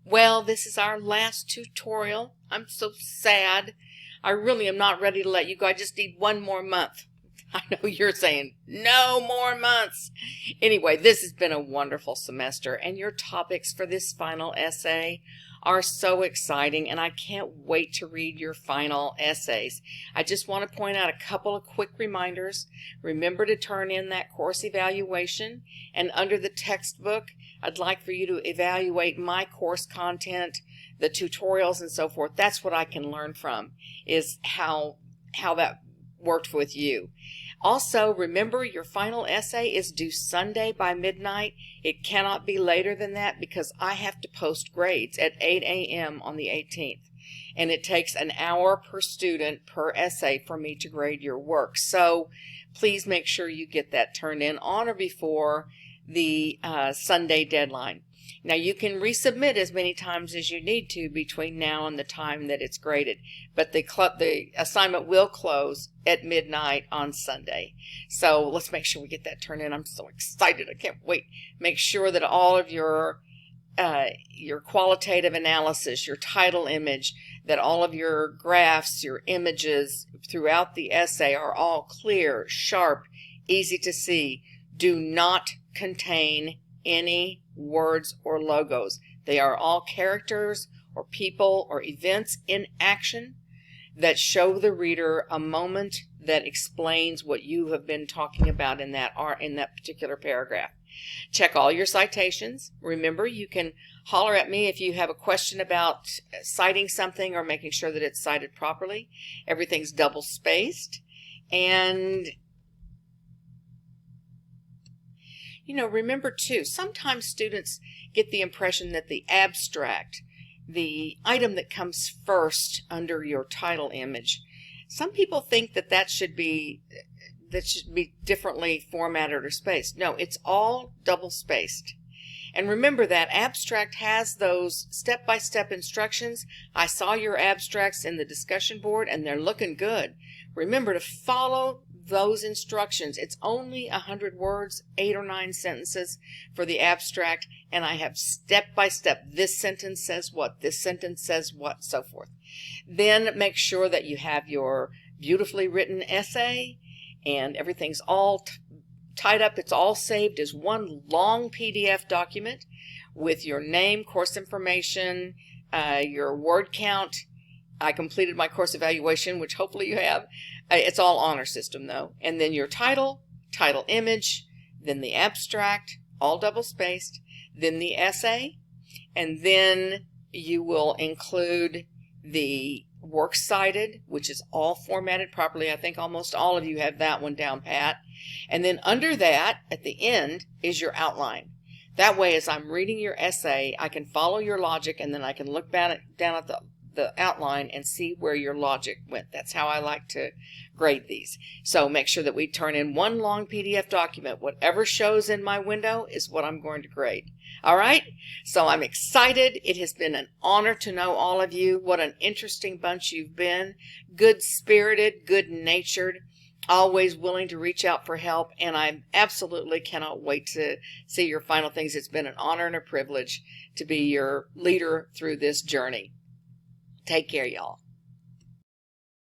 Well, this is our last tutorial. I'm so sad. I really am not ready to let you go. I just need one more month. I know you're saying, no more months. Anyway, this has been a wonderful semester, and your topics for this final essay are so exciting, and I can't wait to read your final essays. I just want to point out a couple of quick reminders. Remember to turn in that course evaluation, and under the textbook, I'd like for you to evaluate my course content, the tutorials and so forth. That's what I can learn from, is how that worked with you. Also, remember your final essay is due Sunday by midnight. It cannot be later than that because I have to post grades at 8 a.m. on the 18th. And it takes an hour per student per essay for me to grade your work. So please make sure you get that turned in on or before the Sunday deadline. Now you can resubmit as many times as you need to between now and the time that it's graded, but the assignment will close at midnight on Sunday. So let's make sure we get that turned in. I'm so excited. I can't wait. Make sure that all of your qualitative analysis, your title image, that all of your graphs, your images throughout the essay are all clear, sharp, easy to see. Do not contain any words or logos. They are all characters or people or events in action that show the reader a moment that explains what you have been talking about in that particular paragraph. Check all your citations. Remember, you can holler at me if you have a question about citing something or making sure that it's cited properly. Everything's double spaced. And remember too, sometimes students get the impression that the abstract, the item that comes first under your title image, some people think that should be differently formatted or spaced. No, it's all double spaced. And remember that abstract has those step-by-step instructions. I saw your abstracts in the discussion board and they're looking good. Remember to follow those instructions. It's only 100 words, 8 or 9 sentences for the abstract, and I have step-by-step. This sentence says what, this sentence says what, so forth. Then make sure that you have your beautifully written essay and everything's all tied up. It's all saved as one long PDF document with your name, course information, your word count. I completed my course evaluation, which hopefully you have. It's all honor system though. And then your title image, then the abstract, all double spaced, then the essay, and then you will include the works cited, which is all formatted properly. I think almost all of you have that one down pat. And then under that, at the end, is your outline. That way, as I'm reading your essay, I can follow your logic, and then I can look down at the outline and see where your logic went. That's how I like to grade these. So make sure that we turn in one long PDF document. Whatever shows in my window is what I'm going to grade. All right? So I'm excited. It has been an honor to know all of you. What an interesting bunch you've been. Good-spirited, good-natured, always willing to reach out for help, and I absolutely cannot wait to see your final things. It's been an honor and a privilege to be your leader through this journey. Take care, y'all.